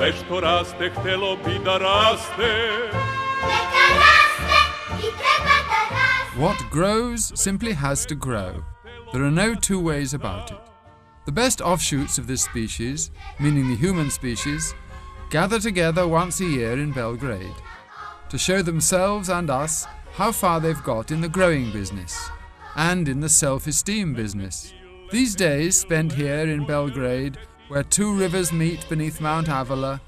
Sve što raste, htelo bi da raste. Neka raste I treba da raste. What grows simply has to grow. There are no two ways about it. The best offshoots of this species, meaning the human species, gather together once a year in Belgrade to show themselves and us how far they've got in the growing business and in the self-esteem business. These days spent here in Belgrade, where two rivers meet beneath Mount Avila,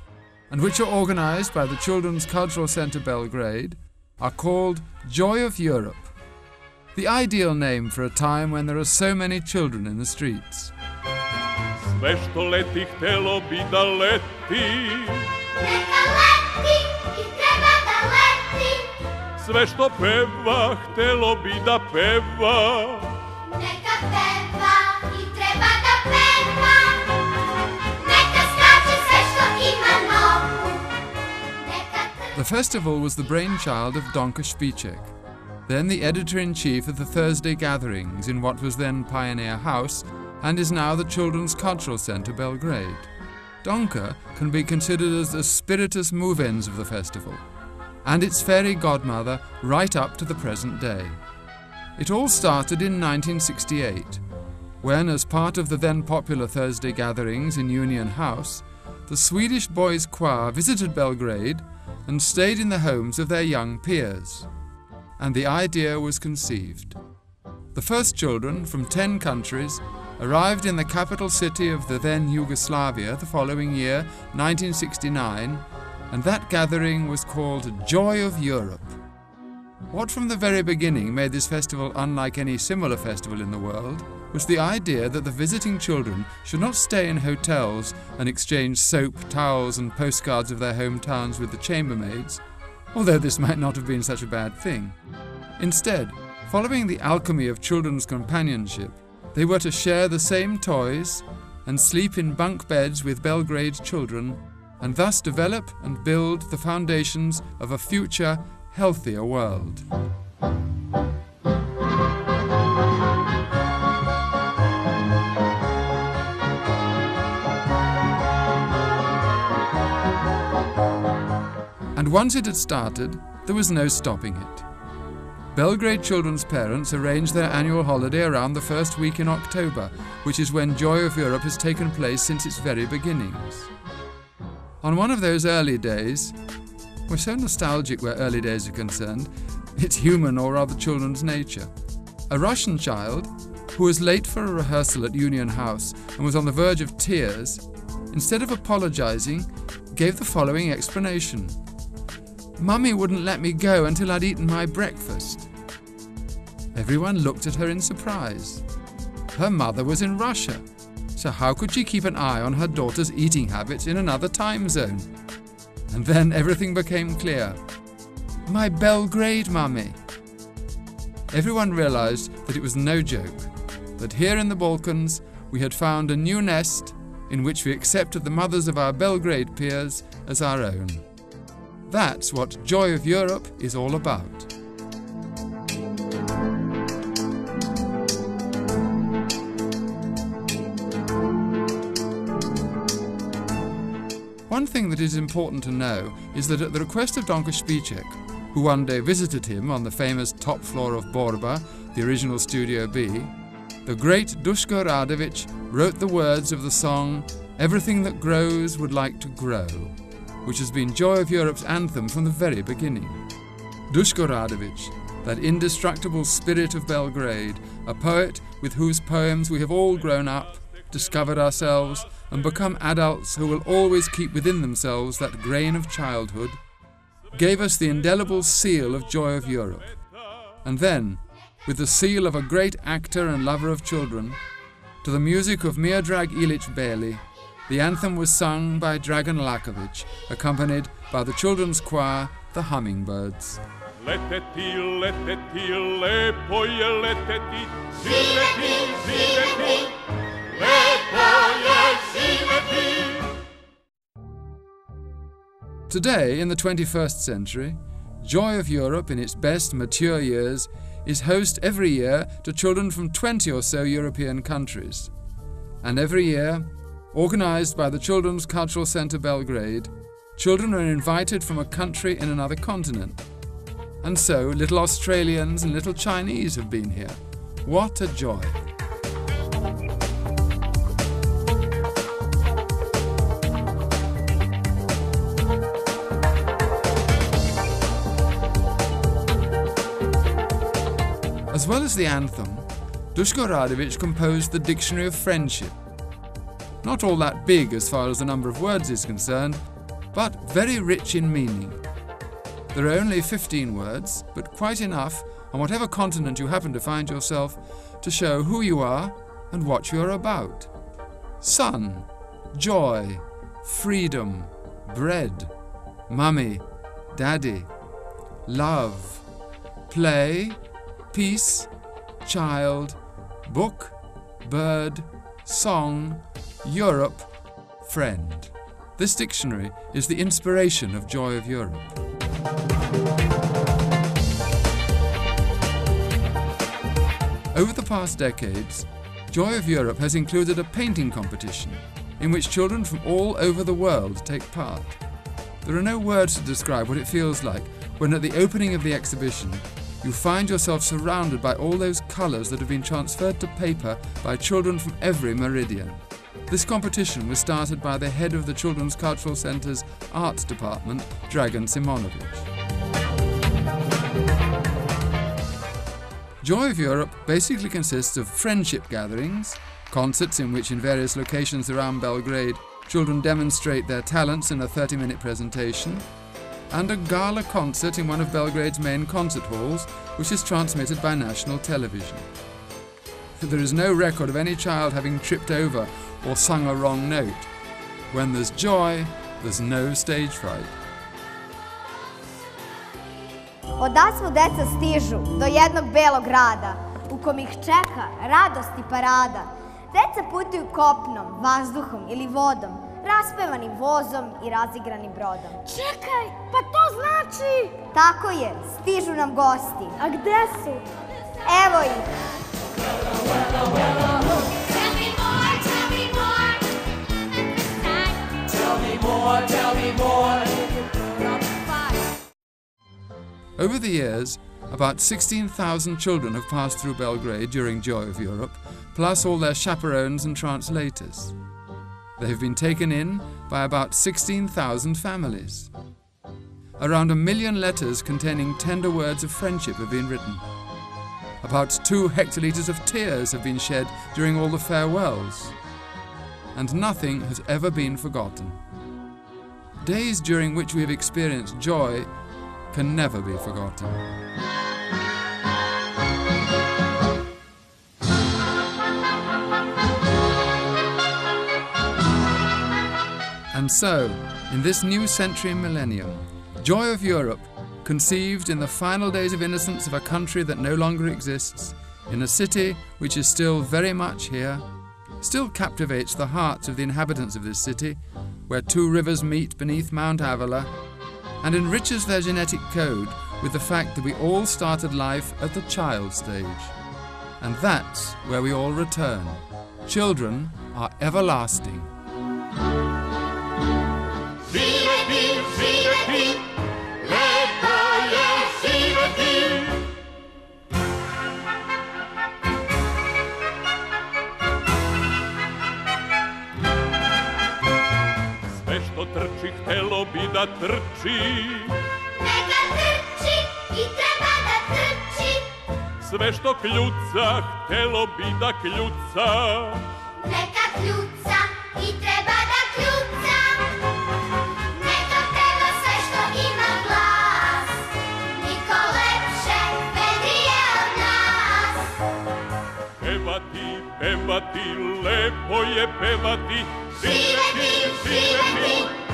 and which are organized by the Children's Cultural Center Belgrade, are called Joy of Europe, the ideal name for a time when there are so many children in the streets. Sve što leti, htelo bi da leti. Neka leti I treba da leti. Sve što peva, htelo bi da peva. Neka peva I treba da peva. Neka skače sve što ima nogu. Neka The festival was the brainchild of Donka Špiček, then the editor-in-chief of the Thursday gatherings in what was then Pioneer House and is now the Children's Cultural Center Belgrade. Donka can be considered as the spiritus movens of the festival, and its fairy godmother right up to the present day. It all started in 1968, when, as part of the then popular Thursday gatherings in Union House, the Swedish Boys' Choir visited Belgrade and stayed in the homes of their young peers. And the idea was conceived. The first children from 10 countries arrived in the capital city of the then Yugoslavia the following year, 1969, and that gathering was called Joy of Europe. What from the very beginning made this festival unlike any similar festival in the world was the idea that the visiting children should not stay in hotels and exchange soap, towels and postcards of their hometowns with the chambermaids, although this might not have been such a bad thing. Instead, following the alchemy of children's companionship, they were to share the same toys and sleep in bunk beds with Belgrade children, and thus develop and build the foundations of a future, healthier world. And once it had started, there was no stopping it. Belgrade children's parents arranged their annual holiday around the first week in October, which is when Joy of Europe has taken place since its very beginnings. On one of those early days, we're so nostalgic where early days are concerned, it's human or rather children's nature. A Russian child, who was late for a rehearsal at Union House and was on the verge of tears, instead of apologizing, gave the following explanation. Mummy wouldn't let me go until I'd eaten my breakfast. Everyone looked at her in surprise. Her mother was in Russia, so how could she keep an eye on her daughter's eating habits in another time zone? And then everything became clear. My Belgrade mummy. Everyone realized that it was no joke, that here in the Balkans we had found a new nest in which we accepted the mothers of our Belgrade peers as our own. That's what Joy of Europe is all about. One thing that is important to know is that at the request of Donka Špiček, who one day visited him on the famous top floor of Borba, the original Studio B, the great Duško Radović wrote the words of the song Everything That Grows Would Like to Grow, which has been Joy of Europe's anthem from the very beginning. Duško Radović, that indestructible spirit of Belgrade, a poet with whose poems we have all grown up, discovered ourselves, and become adults who will always keep within themselves that grain of childhood, gave us the indelible seal of Joy of Europe. And then, with the seal of a great actor and lover of children, to the music of Miodrag Ilić Beli, the anthem was sung by Dragan Laković, accompanied by the children's choir, the Hummingbirds. Leteti, leteti, lepo je leteti, živeti, živeti, lepo je živeti. Today, in the 21st century, Joy of Europe in its best mature years is host every year to children from 20 or so European countries. And every year, Organized by the Children's Cultural Center Belgrade, children are invited from a country in another continent. And so little Australians and little Chinese have been here. What a joy! As well as the anthem, Duško Radović composed the Dictionary of Friendship. Not all that big as far as the number of words is concerned, but very rich in meaning. There are only 15 words, but quite enough on whatever continent you happen to find yourself to show who you are and what you are about. Sun, joy, freedom, bread, mummy, daddy, love, play, peace, child, book, bird, song, Europe, friend. This dictionary is the inspiration of Joy of Europe. Over the past decades, Joy of Europe has included a painting competition in which children from all over the world take part. There are no words to describe what it feels like when at the opening of the exhibition you find yourself surrounded by all those colours that have been transferred to paper by children from every meridian. This competition was started by the head of the Children's Cultural Centre's Arts Department, Dragan Simonovic. Joy of Europe basically consists of friendship gatherings, concerts in which in various locations around Belgrade children demonstrate their talents in a 30-minute presentation, and a gala concert in one of Belgrade's main concert halls, which is transmitted by national television. There is no record of any child having tripped over or sung a wrong note. When there's joy, there's no stage fright. Odasvu deca stižu do jednog belog grada, u kom ih čeka radost i parada. Deca putuju kopnom, vazduhom ili vodom, raspevanim vozom i razigranim brodom. Čekaj, pa to znači... Tako je, stižu nam gosti. A gde su? Evo ih. Tell me more, tell me more. Tell me more, tell me more. Over the years, about 16,000 children have passed through Belgrade during Joy of Europe, plus all their chaperones and translators. They have been taken in by about 16,000 families. Around 1 million letters containing tender words of friendship have been written. About 2 hectolitres of tears have been shed during all the farewells. And nothing has ever been forgotten. Days during which we have experienced joy can never be forgotten. And so, in this new century and millennium, Joy of Europe, conceived in the final days of innocence of a country that no longer exists, in a city which is still very much here, still captivates the hearts of the inhabitants of this city, where 2 rivers meet beneath Mount Avila, and enriches their genetic code with the fact that we all started life at the child stage. And that's where we all return. Children are everlasting. Živeti, živeti, lepo je živeti. Sve što trči, htelo bi da trči. Neka trči i treba da trči. Sve što kljuca, htelo bi da kljuca. Neka kljuca i treba da kljuca. Neka peva sve što ima glas. Niko lepše, vedrije od nas. Pevati, pevati, lepo je pevati. Živeti, živeti.